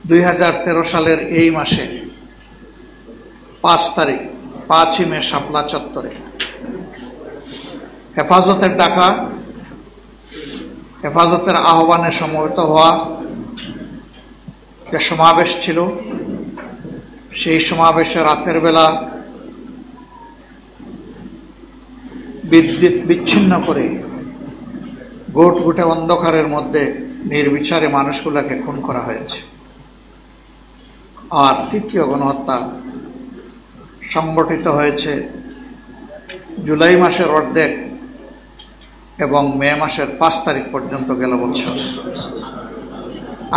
2013 সালের এই মাসে 5 তারিখ 5ই মে শাপলা চত্বরে হেফাজতের ডাকা, হেফাজতের আহ্বানে সমবেত হওয়া যে সমাবেশ ছিল, সেই সমাবেশে রাতের বেলা বিদ্যুৎ বিচ্ছিন্ন করে ঘুটঘুটে অন্ধকারের মধ্যে নির্বিচারে মানুষগুলোকে খুন করা হয়েছে। আর তৃতীয় গণহত্যা সংগঠিত হয়েছে জুলাই মাসের অর্ধেক এবং মে মাসের 5 তারিখ পর্যন্ত গেল বছর,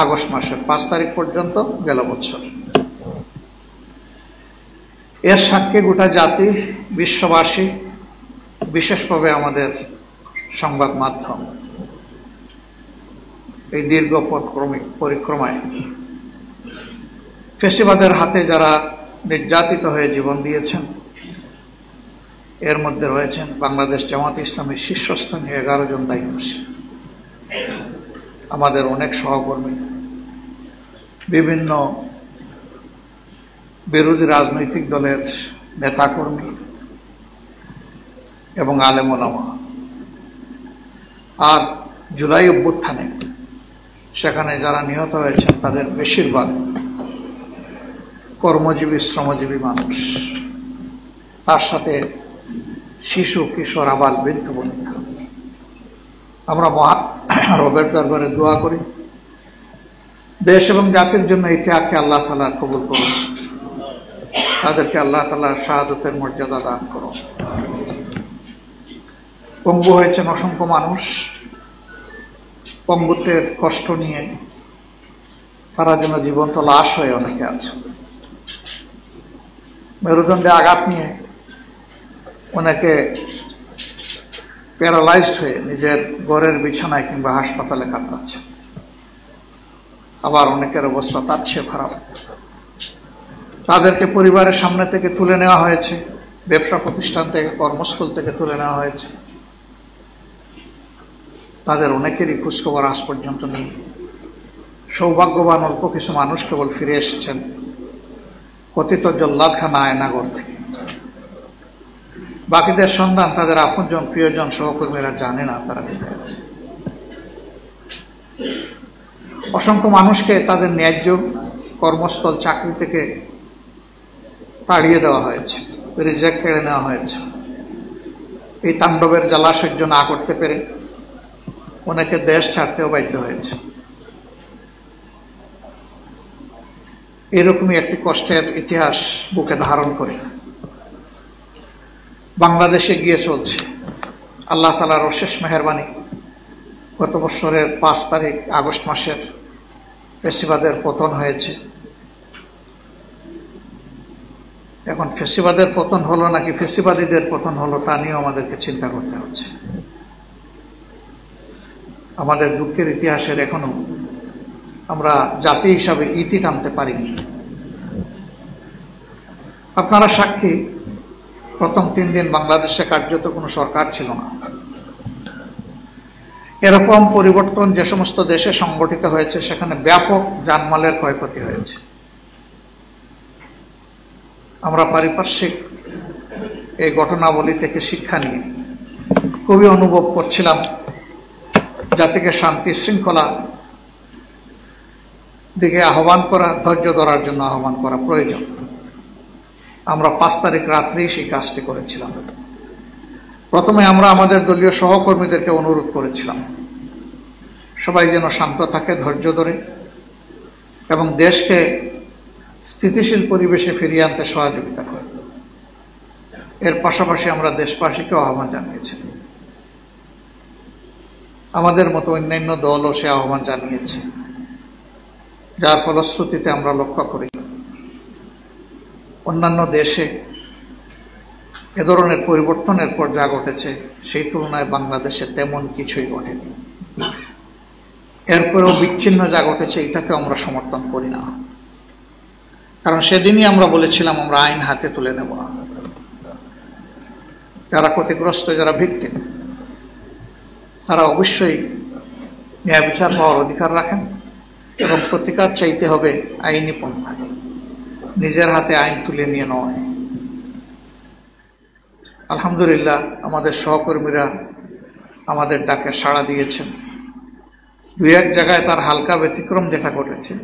আগস্ট মাসের 5 তারিখ পর্যন্ত গেল বছর। এর সাক্ষী গোটা জাতি, বিশ্ববাসী, বিশেষভাবে আমাদের সংবাদ মাধ্যম। এই দীর্ঘ পরিক্রমায় ফ্যাসিবাদের হাতে যারা নির্যাতিত হয়ে জীবন দিয়েছেন, এর মধ্যে রয়েছেন বাংলাদেশ জামাত ইসলামের শীর্ষস্থানীয় 11 জন দায়িত্বশীল, আমাদের অনেক সহকর্মী, বিভিন্ন বিরোধী রাজনৈতিক দলের নেতাকর্মী এবং আলেম ওলামা। আর জুলাই অভ্যুত্থানে সেখানে যারা নিহত হয়েছেন তাদের বেশিরভাগ কর্মজীবী, শ্রমজীবী মানুষ, তার সাথে শিশু, কিশোর, আবাল, বৃদ্ধ বনিতা। আমরা রবের দরবারে দোয়া করি, দেশ এবং জাতির জন্য এই ত্যাগকে আল্লাহ তাআলা কবুল করুন, তাদেরকে আল্লাহ তাআলা শাহাদাতের মর্যাদা দান করুন। পঙ্গু হয়েছেন অসংখ্য মানুষ, পঙ্গুত্বের কষ্ট নিয়ে তারা যেন জীবন্ত লাশ হয়ে অনেকে আছে। মেরুদণ্ডে আঘাত নিয়ে অনেকে প্যারালাইজড হয়ে নিজের ঘরের বিছানায় কিংবা হাসপাতালে কাতরাচ্ছে। আবার অনেকের অবস্থা তার চেয়ে খারাপ। তাদেরকে পরিবারের সামনে থেকে তুলে নেওয়া হয়েছে, ব্যবসা প্রতিষ্ঠান থেকে, কর্মস্থল থেকে তুলে নেওয়া হয়েছে। তাদের অনেকেরই খোঁজখবর আজ পর্যন্ত নেই। সৌভাগ্যবান অল্প কিছু মানুষ কেবল ফিরে এসেছেন কথিত জল্লাদখানা আয়নাগর থেকে। বাকিদের সন্ধান তাদের আপনজন, প্রিয়জন, সহকর্মীরা জানে না তারা কোথায় আছে। অসংখ্য মানুষকে তাদের ন্যায্য কর্মস্থল, চাকরি থেকে তাড়িয়ে দেওয়া হয়েছে, রিজেক্ট কেড়ে নেওয়া হয়েছে। এই তাণ্ডবের জ্বালা সহ্য না করতে পেরে অনেকে দেশ ছাড়তেও বাধ্য হয়েছে। এরকমই একটি কষ্টের ইতিহাস বুকে ধারণ করে বাংলাদেশে গিয়ে চলছে। আল্লাহ তাআলার অশেষ মেহেরবানি, গত বছরের 5 তারিখ আগস্ট মাসের ফ্যাসিবাদের পতন হয়েছে। এখন ফ্যাসিবাদের পতন হলো নাকি ফ্যাসিবাদীদের পতন হলো তা নিয়েও আমাদেরকে চিন্তা করতে হচ্ছে। আমাদের দুঃখের ইতিহাসের এখনো আমরা জাতি হিসাবে ইতি টানতে পারিনি। আপনারা সাক্ষী, প্রথম 3 দিন বাংলাদেশে কার্যত কোনো সরকার ছিল না। এরকম পরিবর্তন যে সমস্ত দেশে সংগঠিত হয়েছে সেখানে ব্যাপক জানমালের ক্ষয়ক্ষতি হয়েছে। আমরা পারিপার্শ্বিক এই ঘটনাবলী থেকে শিক্ষা নিয়ে খুবই অনুভব করছিলাম জাতিকে শান্তি শৃঙ্খলা দিকে আহ্বান করা, ধৈর্য ধরার জন্য আহ্বান করা প্রয়োজন। আমরা 5 তারিখ রাত্রেই সেই কাজটি করেছিলাম। প্রথমে আমরা আমাদের দলীয় সহকর্মীদেরকে অনুরোধ করেছিলাম সবাই যেন শান্ত থাকে, ধৈর্য ধরে এবং দেশকে স্থিতিশীল পরিবেশে ফিরিয়ে আনতে সহযোগিতা করে। এর পাশাপাশি আমরা দেশবাসীকেও আহ্বান জানিয়েছি। আমাদের মতো অন্যান্য দলও সে আহ্বান জানিয়েছে, যার ফলশ্রুতিতে আমরা লক্ষ্য করি অন্যান্য দেশে এ ধরনের পরিবর্তনের পর যা ঘটেছে সেই তুলনায় বাংলাদেশে তেমন কিছুই ঘটেনি। এরপরেও বিচ্ছিন্ন যা ঘটেছে এটাকে আমরা সমর্থন করি না, কারণ সেদিনই আমরা বলেছিলাম আমরা আইন হাতে তুলে নেব না। যারা ক্ষতিগ্রস্ত, যারা ভিকটিম, তারা অবশ্যই ন্যায় বিচার পাওয়ার অধিকার রাখেন এবং প্রতিকার চাইতে হবে আইনি পন্থায়, নিজের হাতে আইন তুলে নিয়ে নয়। আলহামদুলিল্লাহ, আমাদের সহকর্মীরা আমাদের ডাকে সাড়া দিয়েছেন। দুই এক জায়গায় তার হালকা ব্যতিক্রম যেটা ঘটেছে,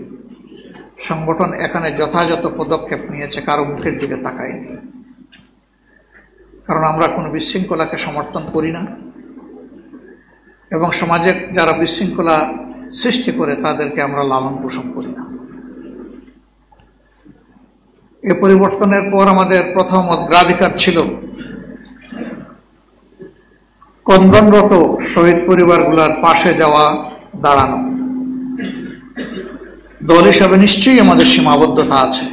সংগঠন এখানে যথাযথ পদক্ষেপ নিয়েছে, কারো মুখের দিকে তাকায়নি। কারণ আমরা কোনো বিশৃঙ্খলাকে সমর্থন করি না, এবং সমাজে যারা বিশৃঙ্খলা সৃষ্টি করে তাদেরকে আমরা লালন পোষণ করি না। এ পরিবর্তনের পর আমাদের প্রথম অগ্রাধিকার ছিল ক্রন্দনরত শহীদ পরিবারগুলোর পাশে যাওয়া, দাঁড়ানো। দল হিসাবে নিশ্চয়ই আমাদের সীমাবদ্ধতা আছে,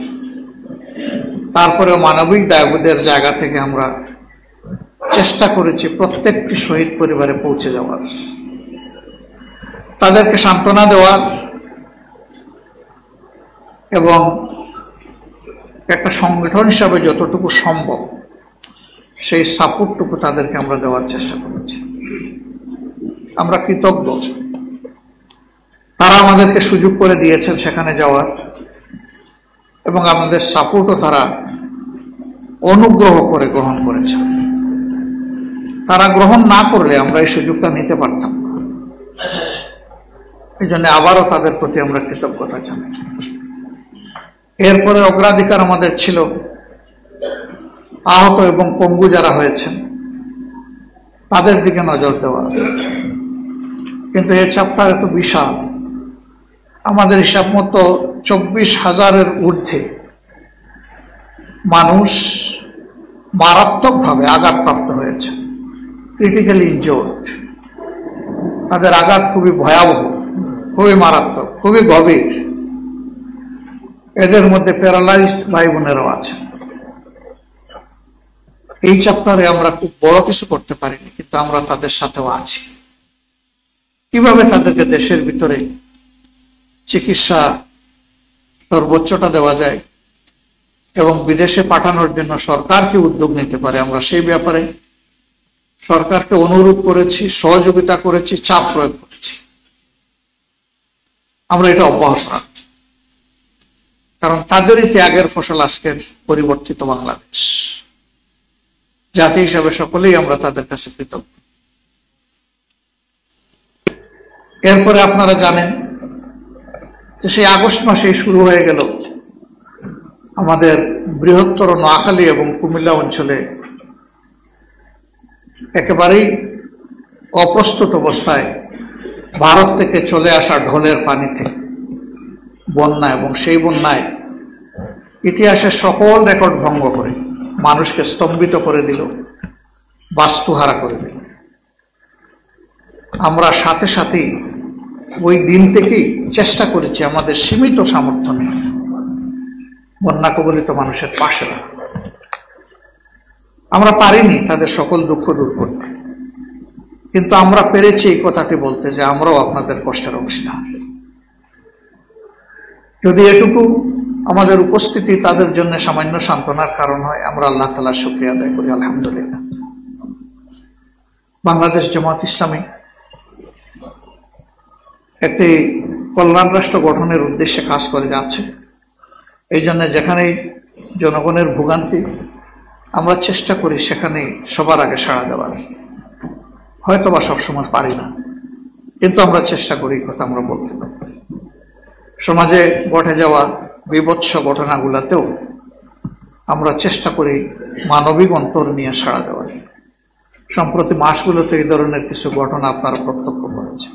তারপরেও মানবিক দায়বোধের জায়গা থেকে আমরা চেষ্টা করেছি প্রত্যেকটি শহীদ পরিবারে পৌঁছে যাওয়ার, তাদেরকে সান্ত্বনা দেওয়ার এবং একটা সংগঠন হিসাবে যতটুকু সম্ভব সেই সাপোর্টটুকু তাদেরকে আমরা দেওয়ার চেষ্টা করেছি। আমরা কৃতজ্ঞ, তারা আমাদেরকে সুযোগ করে দিয়েছেন সেখানে যাওয়ার, এবং আমাদের সাপোর্টও তারা অনুগ্রহ করে গ্রহণ করেছেন। তারা গ্রহণ না করলে আমরা এই সুযোগটা নিতে পারতাম না। এই জন্য আবারও তাদের প্রতি আমরা কৃতজ্ঞতা জানাই। এরপরে অগ্রাধিকার আমাদের ছিল আহত এবং পঙ্গু যারা হয়েছেন তাদের দিকে নজর দেওয়া। কিন্তু এই চাপটা এত বিশাল, আমাদের হিসাব মতো 24,000-এর ঊর্ধ্বে মানুষ মারাত্মকভাবে আঘাতপ্রাপ্ত হয়েছে, ক্রিটিক্যালি ইনজোর্ড। তাদের আঘাত খুবই ভয়াবহ, খুবই মারাত্মক, খুবই গভীর। এদের মধ্যে প্যারালাইজড ভাই বোনেরাও আছে। এই চ্যাপ্টারে আমরা খুব বড় কিছু করতে পারিনি, কিন্তু আমরা তাদের সাথেও আছি। কিভাবে তাদেরকে দেশের ভিতরে চিকিৎসা সর্বোচ্চটা দেওয়া যায় এবং বিদেশে পাঠানোর জন্য সরকার কি উদ্যোগ নিতে পারে, আমরা সেই ব্যাপারে সরকারকে অনুরোধ করেছি, সহযোগিতা করেছি, চাপ প্রয়োগ করেছি। আমরা এটা অব্যাহত রাখছি, কারণ তাদেরই ত্যাগের ফসল আজকের পরিবর্তিত বাংলাদেশ। জাতি হিসাবে সকলেই আমরা তাদের কাছে কৃতজ্ঞ। এরপরে আপনারা জানেন যে সেই আগস্ট মাসে শুরু হয়ে গেল আমাদের বৃহত্তর নোয়াখালী এবং কুমিল্লা অঞ্চলে একেবারেই অপ্রস্তুত অবস্থায় ভারত থেকে চলে আসা ঢলের পানিতে বন্যা, এবং সেই বন্যায় ইতিহাসের সকল রেকর্ড ভঙ্গ করে মানুষকে স্তম্ভিত করে দিল, বাস্তুহারা করে দিল। আমরা সাথে সাথেই ওই দিন থেকেই চেষ্টা করেছি আমাদের সীমিত সামর্থ্য নিয়ে বন্যা কবলিত মানুষের পাশে রাখা। আমরা পারিনি তাদের সকল দুঃখ দূর করতে, কিন্তু আমরা পেরেছি এই কথাটি বলতে যে আমরাও আপনাদের কষ্টের অংশীদার। যদি এটুকু আমাদের উপস্থিতি তাদের জন্য সামান্য সান্ত্বনার কারণ হয়, আমরা আল্লাহ তাআলার শুকরিয়া আদায় করি, আলহামদুলিল্লাহ। বাংলাদেশ জামাত ইসলামী একটি কল্যাণ রাষ্ট্র গঠনের উদ্দেশ্যে কাজ করে যাচ্ছে। এই জন্য যেখানেই জনগণের ভোগান্তি, আমরা চেষ্টা করি সেখানে সবার আগে সাড়া দেওয়ার। হয়তো বা সবসময় পারি না, কিন্তু আমরা চেষ্টা করি, কথা আমরা বলতে পারি। সমাজে ঘটে যাওয়া বিভৎস ঘটনাগুলোতেও আমরা চেষ্টা করি মানবিক অন্তর নিয়ে সাড়া দেওয়ার। সম্প্রতি মাসগুলোতে এই ধরনের কিছু ঘটনা আপনারা প্রত্যক্ষ করেছেন।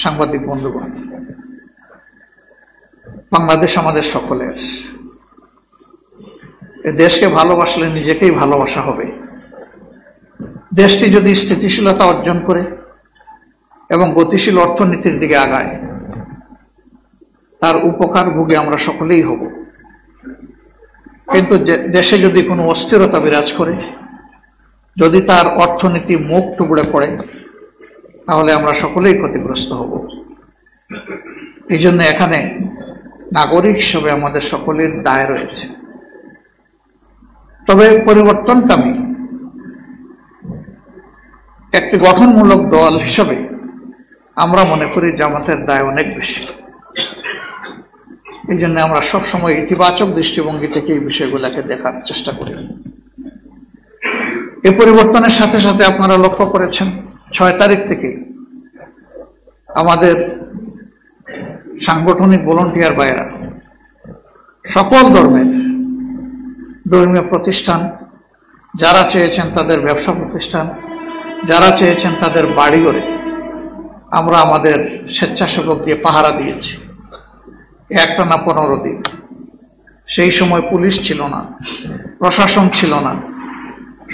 সাংবাদিক বন্ধুগণ, বাংলাদেশ আমাদের সকলের। এই দেশকে ভালোবাসলে নিজেকেই ভালোবাসা হবে। দেশটি যদি স্থিতিশীলতা অর্জন করে এবং গতিশীল অর্থনীতির দিকে আগায়, তার উপকার ভোগে আমরা সকলেই হব। কিন্তু দেশে যদি কোনো অস্থিরতা বিরাজ করে, যদি তার অর্থনীতি মুখ টুকরে পড়ে, তাহলে আমরা সকলেই ক্ষতিগ্রস্ত হব। এই জন্য এখানে নাগরিক হিসেবে আমাদের সকলের দায় রয়েছে। তবে পরিবর্তনকামী একটি গঠনমূলক দল হিসেবে আমরা মনে করি জামাতের দায় অনেক বেশি। এই জন্য আমরা সবসময় ইতিবাচক দৃষ্টিভঙ্গি থেকে এই বিষয়গুলোকে দেখার চেষ্টা করি। এই পরিবর্তনের সাথে সাথে আপনারা লক্ষ্য করেছেন 6 তারিখ থেকে আমাদের সাংগঠনিক ভলান্টিয়ার ভাইয়েরা সকল ধর্মীয় প্রতিষ্ঠান, যারা চেয়েছেন তাদের ব্যবসা প্রতিষ্ঠান, যারা চেয়েছেন তাদের বাড়িঘরে আমরা আমাদের স্বেচ্ছাসেবক দিয়ে পাহারা দিয়েছি একটানা 15 দিন। সেই সময় পুলিশ ছিল না, প্রশাসন ছিল না,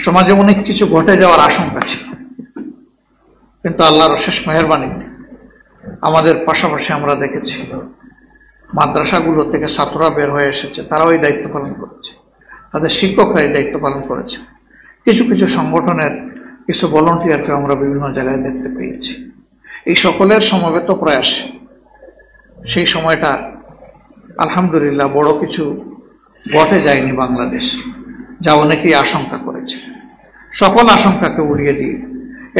সমাজে অনেক কিছু ঘটে যাওয়ার আশঙ্কা ছিল, কিন্তু আল্লাহর অশেষ মেহেরবানিতে আমাদের পাশাপাশি আমরা দেখেছি মাদ্রাসাগুলো থেকে ছাত্ররা বের হয়ে এসেছে, তারাও এই দায়িত্ব পালন করেছে, তাদের শিক্ষকরা এই দায়িত্ব পালন করেছে। কিছু কিছু সংগঠনের কিছু ভলান্টিয়ারকে আমরা বিভিন্ন জায়গায় দেখতে পেয়েছি। এই সকলের সমবেত প্রয়াসে সেই সময়টা আলহামদুলিল্লাহ বড় কিছু ঘটে যায়নি বাংলাদেশ, যা অনেকেই আশঙ্কা করেছে। সকল আশঙ্কাকে উড়িয়ে দিয়ে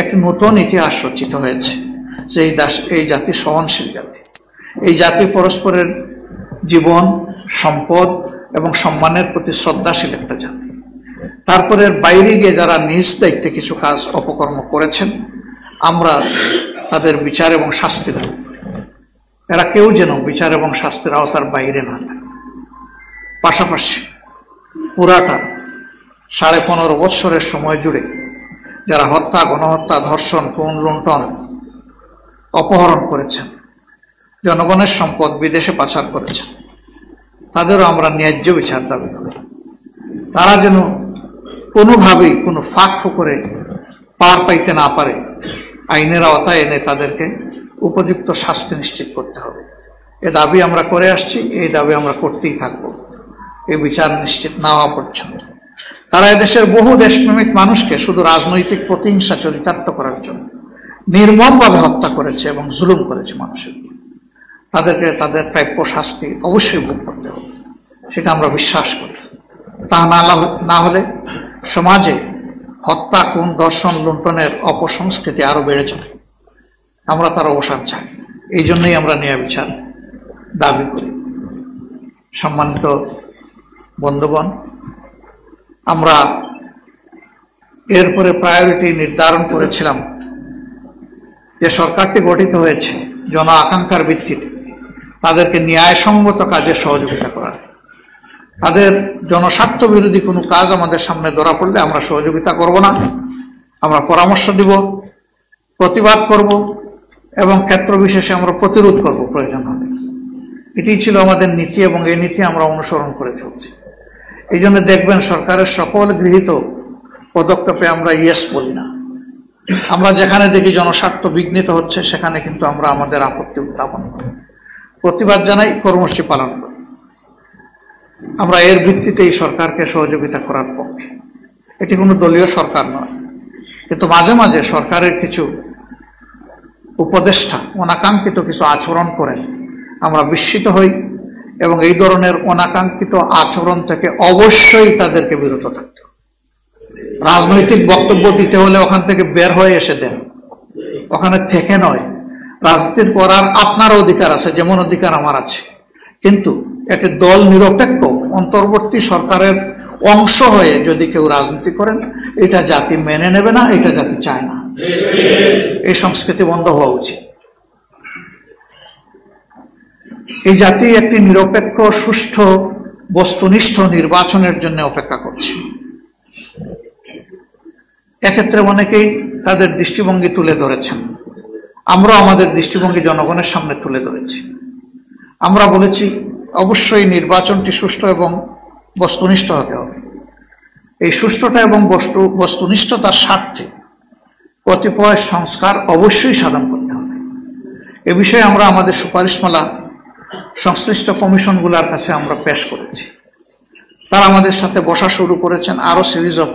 একটি নতুন ইতিহাস রচিত হয়েছে যে এই জাতি সহনশীল জাতি, এই জাতি পরস্পরের জীবন, সম্পদ এবং সম্মানের প্রতি শ্রদ্ধাশীল একটা জাতি। তারপরে বাইরে গিয়ে যারা নিজ দায়িত্বে কিছু কাজ অপকর্ম করেছেন, আমরা তাদের বিচার এবং শাস্তি দেব। এরা কেউ যেন বিচার এবং শাস্তির আওতার বাইরে না থাকে। পাশাপাশি পুরাটা 15.5 বৎসরের সময় জুড়ে যারা হত্যা, গণহত্যা, ধর্ষণ, খুন, লুণ্ঠন, অপহরণ করেছেন, জনগণের সম্পদ বিদেশে পাচার করেছেন, তাদেরও আমরা ন্যায্য বিচার দাবি করি। তারা যেন কোনোভাবেই কোনো ফাঁক ফোকরে পার পাইতে না পারে, আইনের আওতায় এনে তাদেরকে উপযুক্ত শাস্তি নিশ্চিত করতে হবে। এ দাবি আমরা করে আসছি, এই দাবি আমরা করতেই থাকবো এই বিচার নিশ্চিত না হওয়া পর্যন্ত। তারা এদেশের বহু দেশপ্রেমিক মানুষকে শুধু রাজনৈতিক প্রতিহিংসা চরিতার্থ করার জন্য নির্মমভাবে হত্যা করেছে এবং জুলুম করেছে মানুষের। তাদেরকে তাদের প্রাপ্য শাস্তি অবশ্যই ভোগ করতে হবে, সেটা আমরা বিশ্বাস করি। তা না হলে সমাজে হত্যা, খুন, ধর্ষণ, লুণ্ঠনের অপসংস্কৃতি আরো বেড়ে যাবে। আমরা তার অবসান চাই, এই জন্যই আমরা ন্যায় বিচার দাবি করি। সম্মানিত বন্ধুগণ, আমরা এরপরে প্রায়োরিটি নির্ধারণ করেছিলাম যে সরকারটি গঠিত হয়েছে জন আকাঙ্ক্ষার ভিত্তিতে তাদেরকে ন্যায়সঙ্গত কাজে সহযোগিতা করার। তাদের জনস্বার্থ বিরোধী কোনো কাজ আমাদের সামনে ধরা পড়লে আমরা সহযোগিতা করব না, আমরা পরামর্শ দিব, প্রতিবাদ করব এবং ক্ষেত্র বিশেষে আমরা প্রতিরোধ করব প্রয়োজন হবে। এটি ছিল আমাদের নীতি এবং এই নীতি আমরা অনুসরণ করে চলছি। এই জন্য দেখবেন সরকারের সকল গৃহীত পদক্ষেপে আমরা ইয়েস বলি না। আমরা যেখানে দেখি জনস্বার্থ বিঘ্নিত হচ্ছে সেখানে কিন্তু আমরা আমাদের আপত্তি উত্থাপন করি, প্রতিবাদ জানাই, কর্মসূচি পালন করি। আমরা এর ভিত্তিতেই সরকারকে সহযোগিতা করার পক্ষে। এটি কোনো দলীয় সরকার নয়, কিন্তু মাঝে মাঝে সরকারের কিছু উপদেষ্টা অনাকাঙ্ক্ষিত কিছু আচরণ করেন, আমরা বিস্মিত হই এবং এই ধরনের অনাকাঙ্ক্ষিত আচরণ থেকে অবশ্যই তাদেরকে বিরত থাকতে হবে। রাজনৈতিক বক্তব্য দিতে হলে ওখান থেকে বের হয়ে এসে দেন, ওখানে থেকে নয়। রাজনীতি করার আপনার অধিকার আছে, যেমন অধিকার আমার আছে, কিন্তু একটি দল নিরপেক্ষ অন্তর্বর্তী সরকারের অংশ হয়ে যদি কেউ রাজনীতি করেন, এটা জাতি মেনে নেবে না, এটা জাতি চায় না। এই সংস্কৃতি বন্ধ হওয়া উচিত। এই জাতি একটি নিরপেক্ষ, সুষ্ঠু, বস্তুনিষ্ঠ নির্বাচনের জন্য অপেক্ষা করছে। এক্ষেত্রে অনেকেই তাদের দৃষ্টিভঙ্গি তুলে ধরেছেন, আমরা আমাদের দৃষ্টিভঙ্গি জনগণের সামনে তুলে ধরেছি। আমরা বলেছি অবশ্যই নির্বাচনটি সুষ্ঠু এবং বস্তুনিষ্ঠ হতে হবে। এই সুষ্ঠুতা এবং বস্তুনিষ্ঠতার স্বার্থে কতিপয় সংস্কার অবশ্যই সাধন করতে হবে। এ বিষয়ে আমরা আমাদের সুপারিশমালা সংশ্লিষ্ট কমিশনগুলোর কাছে আমরা পেশ করেছি। তারা আমাদের সাথে বসা শুরু করেছেন, আরো সিরিজ অফ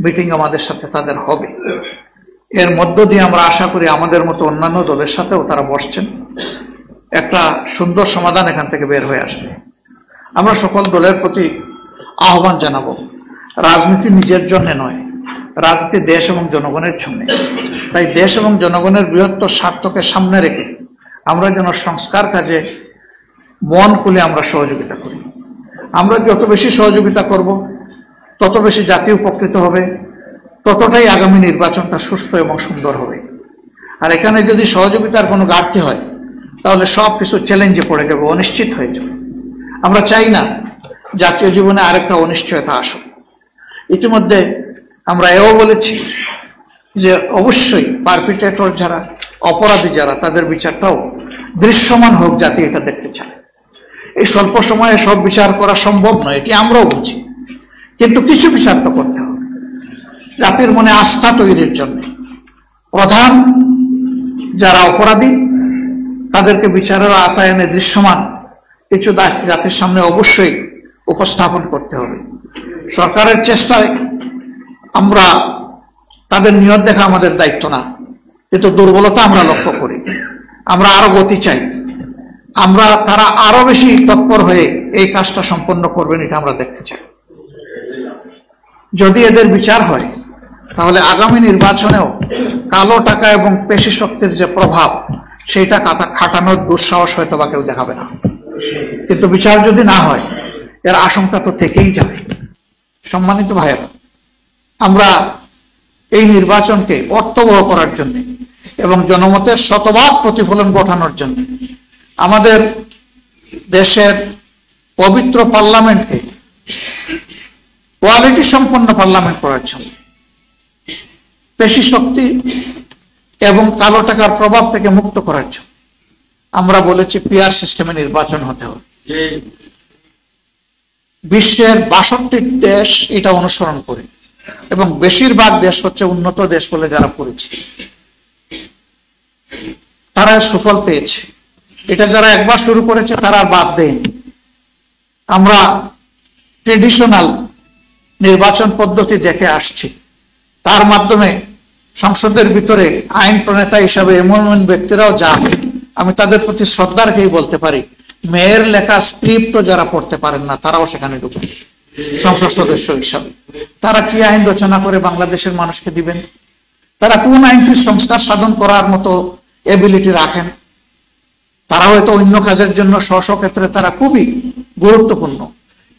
মিটিং আমাদের সাথে তাদের হবে। এর মধ্য দিয়ে আমরা আশা করি আমাদের মতো অন্যান্য দলের সাথেও তারা বসছেন, একটা সুন্দর সমাধান এখান থেকে বের হয়ে আসবে। আমরা সকল দলের প্রতি আহ্বান জানাবো, রাজনীতি নিজের জন্য নয়, রাজনীতি দেশ এবং জনগণের জন্য। তাই দেশ এবং জনগণের বৃহত্তর স্বার্থকে সামনে রেখে আমরা যেন সংস্কার কাজে মন খুলে আমরা সহযোগিতা করি। আমরা যত বেশি সহযোগিতা করব, তত বেশি জাতি উপকৃত হবে, ততটাই আগামী নির্বাচনটা সুষ্ঠু এবং সুন্দর হবে। আর এখানে যদি সহযোগিতার কোনো ঘাটতি হয়, তাহলে সব কিছু চ্যালেঞ্জে পড়ে যাবে, অনিশ্চিত হয়ে যাবে। আমরা চাই না জাতীয় জীবনে আরেকটা অনিশ্চয়তা আসুক। ইতিমধ্যে আমরা এও বলেছি যে অবশ্যই পারপিট্রেটর যারা, অপরাধী যারা, তাদের বিচারটাও দৃশ্যমান হোক, জাতি এটা দেখতে চায়। এই স্বল্প সময়ে সব বিচার করা সম্ভব নয়, এটি আমরাও বুঝি, কিন্তু কিছু বিচার তো করতে হবে। জাতির মনে আস্থা তৈরির জন্য প্রধান যারা অপরাধী, তাদেরকে বিচারের আওতায়নে দৃশ্যমান কিছু জাতির সামনে অবশ্যই উপস্থাপন করতে হবে। সরকারের চেষ্টায় আমরা তাদের নিয়ত দেখা আমাদের দায়িত্ব না, কিন্তু দুর্বলতা আমরা লক্ষ্য করি। আমরা আরো গতি চাই, তারা আরো বেশি তৎপর হয়ে এই কাজটা সম্পন্ন করবেন, এটা আমরা দেখতে চাই। যদি এদের বিচার হয়, তাহলে আগামী নির্বাচনেও কালো টাকা এবং পেশি শক্তির যে প্রভাব, সেইটা খাটানোর দুঃসাহস হয়তো বা কেউ দেখাবে না। কিন্তু বিচার যদি না হয়, এর আশঙ্কা তো থেকেই যাবে। সম্মানিত ভাইয়েরা, আমরা এই নির্বাচনকে অর্থবহ করার জন্য এবং জনমতের শতভাগ প্রতিফলন ঘটানোর জন্য আমাদের দেশের পবিত্র পার্লামেন্টকে কোয়ালিটি সম্পন্ন পার্লামেন্ট করার জন্য, পেশি শক্তি এবং কালো টাকার প্রভাব থেকে মুক্ত করার জন্য আমরা বলেছি পিআর সিস্টেমে নির্বাচন হতে হবে। বিশ্বের 62 দেশ এটা অনুসরণ করে এবং বেশিরভাগ দেশ হচ্ছে উন্নত দেশ বলে যারা পরিচিত, তারা সুফল পেয়েছে। এটা যারা একবার শুরু করেছে তারা আর বাদ দেয়নি। আমরা ট্রেডিশনাল নির্বাচন পদ্ধতি দেখে আসছি, তার মাধ্যমে সংসদের ভিতরে আইন প্রণেতা হিসাবে এমন ব্যক্তিরাও যান, আমি তাদের প্রতি শ্রদ্ধা রেখেই বলতে পারি, মেয়ের লেখা স্ক্রিপ্টও যারা পড়তে পারেন না, তারাও সেখানে ঢুকেন সংসদ সদস্য হিসাবে। তারা কি আইন রচনা করে বাংলাদেশের মানুষকে দিবেন? তারা কোন আইনটির সংস্কার সাধন করার মতো এবিলিটি রাখেন? তারা হয়তো অন্য কাজের জন্য স্ব ক্ষেত্রে তারা খুবই গুরুত্বপূর্ণ,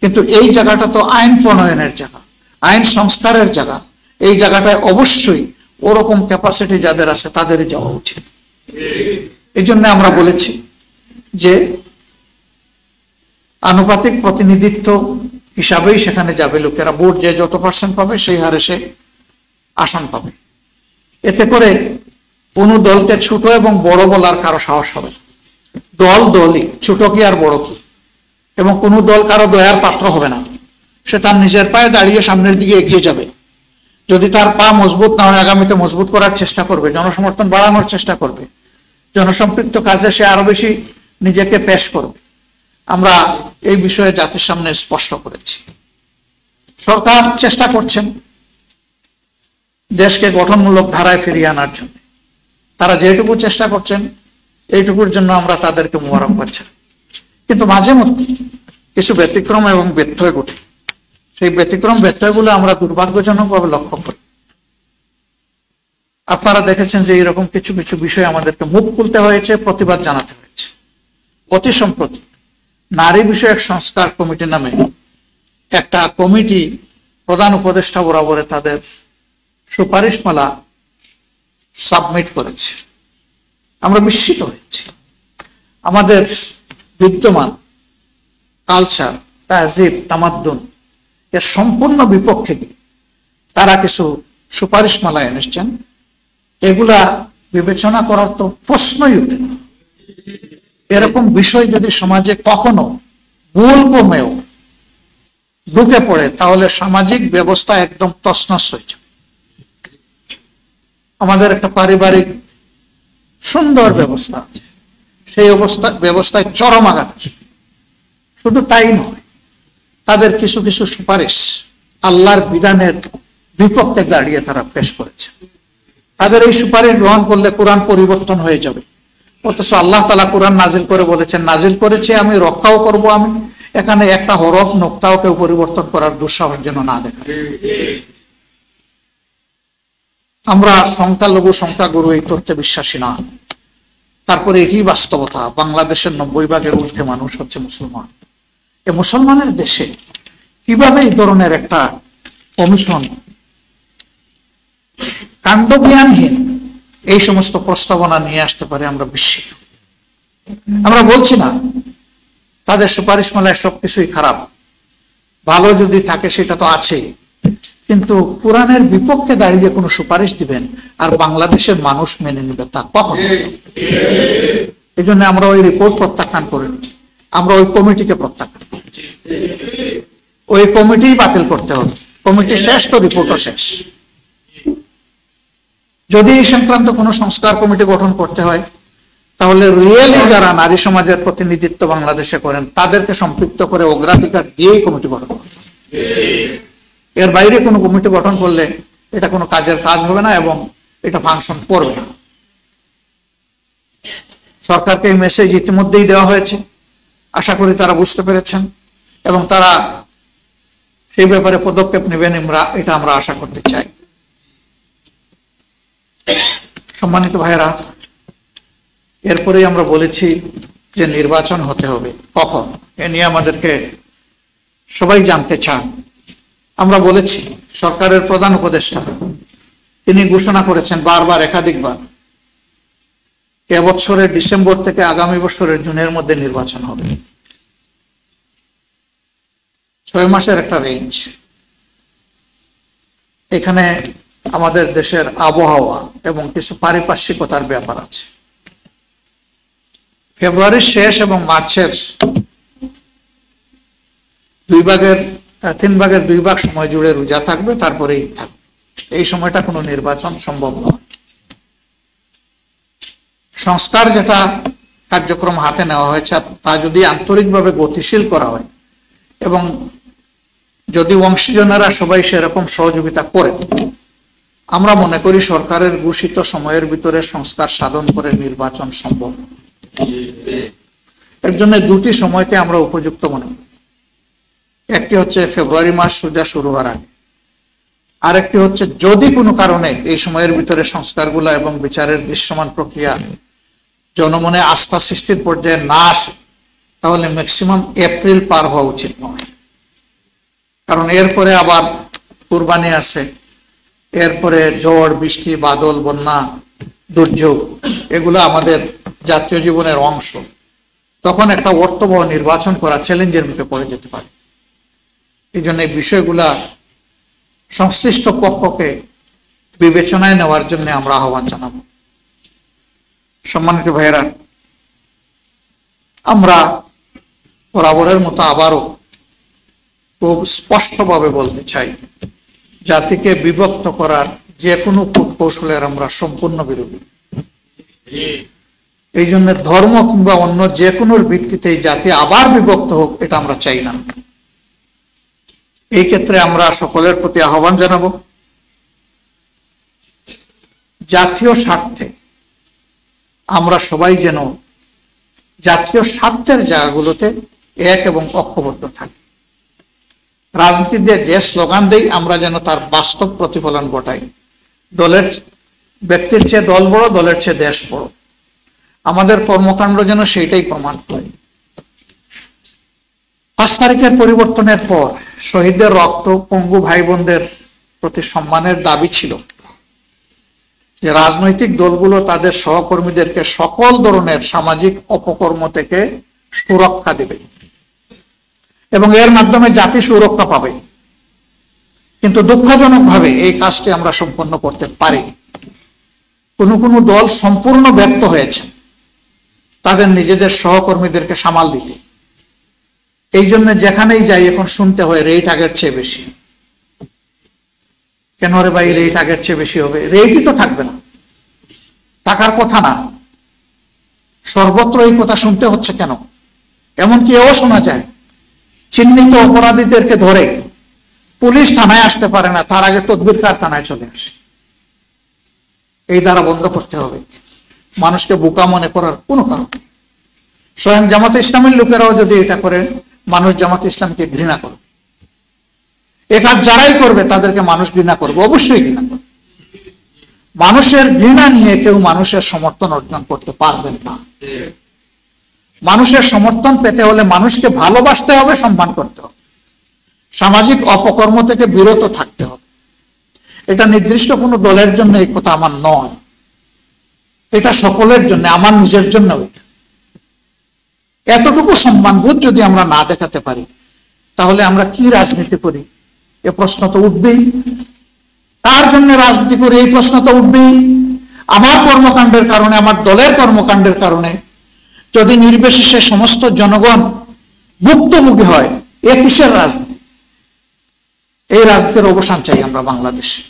কিন্তু এই জায়গাটা তো আইন প্রণয়নের জায়গা, আইন সংস্কারের জায়গা। এই জায়গাটায় অবশ্যই ওরকম ক্যাপাসিটি যাদের আছে তাদেরই যাওয়া উচিত। এই জন্য আমরা বলেছি যে আনুপাতিক প্রতিনিধিত্ব হিসাবেই সেখানে যাবে লোকেরা। ভোট যে যত পার্সেন্ট পাবে সেই হারে সে আসন পাবে। এতে করে কোনো দলকে ছোট এবং বড় বলার কারো সাহস হবে না। দল দলই, ছোট কি আর বড় কি, এবং কোনো দল কারো দয়ার পাত্র হবে না। সে তার নিজের পায়ে দাঁড়িয়ে সামনের দিকে এগিয়ে যাবে। যদি তার পা মজবুত না হয়, আগামীতে মজবুত করার চেষ্টা করবে, জনসমর্থন বাড়ানোর চেষ্টা করবে, জনসম্পৃক্ত কাজে সে আরো বেশি নিজেকে পেশ করবে। আমরা এই বিষয়ে জাতির সামনে স্পষ্ট করেছি। সরকার চেষ্টা করছেন দেশকে গঠনমূলক ধারায় ফিরিয়ে আনার জন্য। তারা যেটুকু চেষ্টা করছেন, এইটুকুর জন্য আমরা তাদেরকে মোবারকবাদ জানাই। কিন্তু মাঝে মধ্যে কিছু ব্যতিক্রম এবং ব্যত্যয় ঘটে। সেই ব্যতিক্রম ব্যত্যয়গুলো আমরা দুর্ভাগ্যজনকভাবে লক্ষ্য করি। আপনারা দেখেছেন যে এরকম কিছু কিছু বিষয় আমাদেরকে মুখ খুলতে হয়েছে, প্রতিবাদ জানাতে হয়েছে। অতি সম্প্রতি নারী বিষয়ক সংস্কার কমিটি নামে একটা কমিটি প্রধান উপদেষ্টা বরাবরে তাদের সুপারিশমালা সাবমিট করেছে। আমরা বিস্মিত হয়েছি। আমাদের বিদ্যমান কালচার, তাহজিব, তামাদ্দুন এর সম্পূর্ণ বিপক্ষে তারা কিছু সুপারিশমালা এনেছেন। এগুলা বিবেচনা করার তো প্রশ্নই উঠে না। এরকম বিষয় যদি সমাজে কখনো ভুল কমেও ঢুকে পড়ে, তাহলে সামাজিক ব্যবস্থা একদম তছনছ হয়ে যাবে। আমাদের একটা পারিবারিক সুন্দর ব্যবস্থা আছে, সেই ব্যবস্থায় চরম আঘাত আসবে। শুধু তাই নয়, তাদের কিছু কিছু সুপারিশ আল্লাহর বিধানের বিপক্ষে দাঁড়িয়ে তারা পেশ করেছে। তাদের এই সুপারিশ গ্রহণ করলে কোরআন পরিবর্তন হয়ে যাবে, অথচ আল্লাহ তাআলা কোরআন নাজিল করে বলেছেন, নাজিল করেছে আমি, রক্ষাও করব আমি। এখানে একটা হরফ নোক্তাও কেউ পরিবর্তন করার দুঃসাহস যেন না দেখা। আমরা সংখ্যালঘু সংখ্যাগুরু এই তথ্যে বিশ্বাসী না। তারপরে এটি বাস্তবতা, বাংলাদেশের 90% ঊর্ধ্বে মানুষ হচ্ছে মুসলমান। এই মুসলমানের দেশে কিভাবে এই ধরনের একটা কমিশন কাণ্ডজ্ঞানহীন এই সমস্ত প্রস্তাবনা নিয়ে আসতে পারে, আমরা বিস্মিত। আমরা বলছি না তাদের সুপারিশ মালায় সবকিছুই খারাপ, ভালো যদি থাকে সেটা তো আছেই, কিন্তু কোরআনের বিপক্ষে দাঁড়িয়ে কোনো সুপারিশ দিবেন আর বাংলাদেশের মানুষ মেনে নেবে তা কখনো? এই জন্য আমরা ওই রিপোর্ট প্রত্যাখ্যান করি, আমরা ওই কমিটিকে প্রত্যাখ্যান করি। ওই কমিটি বাতিল করতে হবে। কমিটি শেষ তো রিপোর্টও শেষ। যদি এই সংক্রান্ত কোনো সংস্কার কমিটি গঠন করতে হয় তাহলে রিয়েলি যারা নারী সমাজের প্রতিনিধিত্ব বাংলাদেশে করেন তাদেরকে সম্পৃক্ত করে অগ্রাধিকার দিয়েই কমিটি গঠন করতে হবে। এর বাইরে কোনো কমিটি গঠন করলে এটা কোনো কাজের কাজ হবে না এবং এটা ফাংশন করবে না। সরকারকে এই মেসেজ ইতিমধ্যেই দেওয়া হয়েছে, আশা করি তারা বুঝতে পেরেছেন এবং তারা সেই ব্যাপারে পদক্ষেপ নেবেন, এটা আমরা আশা করতে চাই। সম্মানিত ভাইয়েরা, এরপরেই আমরা বলেছি যে নির্বাচন হতে হবে, কখন এ নিয়ে আমাদেরকে সবাই জানতে চান। আমরা বলেছি সরকারের প্রধান উপদেষ্টা তিনি ঘোষণা করেছেন বারবার একাধিকবার এবছরের ডিসেম্বর থেকে আগামী বছরের জুনের মধ্যে নির্বাচন হবে। 6 মাসের একটা রেঞ্জ। এখানে আমাদের দেশের আবহাওয়া এবং কিছু পারিপার্শ্বিকতার ব্যাপার আছে। ফেব্রুয়ারির শেষ এবং মার্চের 3 ভাগের 2 ভাগ সময় জুড়ে রোজা থাকবে, তারপরে ঈদ থাকবে। এই সময়টা কোনো নির্বাচন সম্ভব নয়। সংস্কার যেটা কার্যক্রম হাতে নেওয়া হয়েছে তা যদি আন্তরিকভাবে গতিশীল করা হয় এবং যদি অংশীজনেরা সবাই সেরকম সহযোগিতা করে, আমরা মনে করি সরকারের ঘোষিত সময়ের ভিতরে সংস্কার সাধন করে নির্বাচন সম্ভব। এর জন্য 2টি সময়কে আমরা উপযুক্ত মনে করি। একটি হচ্ছে ফেব্রুয়ারি মাস রোজা শুরু হওয়ার আগে, আরেকটি হচ্ছে যদি কোনো কারণে এই সময়ের ভিতরে সংস্কারগুলো এবং বিচারের দৃশ্যমান প্রক্রিয়া জনমনে আস্থা সৃষ্টির পর্যায়ে না আসে তাহলে ম্যাক্সিমাম এপ্রিল পার হওয়া উচিত নয়। কারণ এরপরে আবার কুরবানি আছে, এরপরে ঝড় বৃষ্টি বাদল বন্যা দুর্যোগ এগুলো আমাদের জাতীয় জীবনের অংশ। তখন একটা অর্থবহ নির্বাচন করা চ্যালেঞ্জের মুখে পড়ে যেতে পারে। এই জন্য এই বিষয়গুলা সংশ্লিষ্ট পক্ষকে বিবেচনায় নেওয়ার জন্য আমরা আহ্বান জানাব। সম্মানিত ভাইয়েরা, আমরা বরাবরের মতো আবারও খুব স্পষ্টভাবে বলতে চাই, জাতিকে বিভক্ত করার যে কোনো কূটকৌশলের আমরা সম্পূর্ণ বিরোধী। এই জন্য ধর্ম কিংবা অন্য যে কোনো ভিত্তিতে জাতি আবার বিভক্ত হোক এটা আমরা চাই না। এই ক্ষেত্রে আমরা সকলের প্রতি আহ্বান জানাবো, জাতীয় স্বার্থে আমরা সবাই যেন জাতীয় স্বার্থের জায়গাগুলোতে এক এবং ঐক্যবদ্ধ থাকি। রাজনীতিতে যে স্লোগান দেই আমরা যেন তার বাস্তব প্রতিফলন ঘটাই। দলের ব্যক্তির চেয়ে দল বড়, দলের চেয়ে দেশ বড়। আমাদের কর্মকাণ্ড যেন সেইটাই প্রমাণ করে। 5 তারিখের পরিবর্তনের পর শহীদদের রক্ত পঙ্গু ভাই বোনদের প্রতি সম্মানের দাবি ছিল যে রাজনৈতিক দলগুলো তাদের সহকর্মীদেরকে সকল ধরনের সামাজিক অপকর্ম থেকে সুরক্ষা দেবে এবং এর মাধ্যমে জাতি সুরক্ষা পাবে। কিন্তু দুঃখজনকভাবে এই কাজটি আমরা সম্পন্ন করতে পারি। কোনো দল সম্পূর্ণ ব্যর্থ হয়েছে তাদের নিজেদের সহকর্মীদেরকে সামাল দিতে। এই জন্য যেখানেই যাই এখন শুনতে হয় রেট আগের চেয়ে বেশি। কেন রে ভাই রেট আগের চেয়ে বেশি হবে? রেটই তো থাকবে না, টাকার কথা না। সর্বত্র এই কথা শুনতে হচ্ছে কেন? এমনকি এও শোনা যায় চিহ্নিত অপরাধীদেরকে ধরে পুলিশ থানায় আসতে পারে না, তার আগে তদবিরকার থানায় চলে আসে। এই দ্বারা বন্ধ করতে হবে। মানুষকে বোকা মনে করার কোনো কারণ নেই। স্বয়ং জামাতে ইসলামের লোকেরাও যদি এটা করে, মানুষ জামাতে ইসলামকে ঘৃণা করবে। এ কাজ যারাই করবে তাদেরকে মানুষ ঘৃণা করবে, অবশ্যই ঘৃণা করবে। মানুষের ঘৃণা নিয়ে কেউ মানুষের সমর্থন অর্জন করতে পারবেন না। মানুষের সমর্থন পেতে হলে মানুষকে ভালোবাসতে হবে, সম্মান করতে হবে, সামাজিক অপকর্ম থেকে বিরত থাকতে হবে। এটা নির্দিষ্ট কোনো দলের জন্য এই কথা আমার নয়, এটা সকলের জন্য, আমার নিজের জন্য। এতটুকু সম্মানবোধ যদি আমরা না দেখাতে পারি, তাহলে আমরা কি রাজনীতি করি এ প্রশ্ন তো উঠবেই। কার জন্য রাজনীতি করি এই প্রশ্ন তো উঠবেই। আমার কর্মকাণ্ডের কারণে, আমার দলের কর্মকাণ্ডের কারণে যদি নির্বিশেষে সমস্ত জনগণ ভুক্তভোগী হয়, এ কিসের রাজনীতি? এই রাজনীতির অবসান চাই আমরা বাংলাদেশে।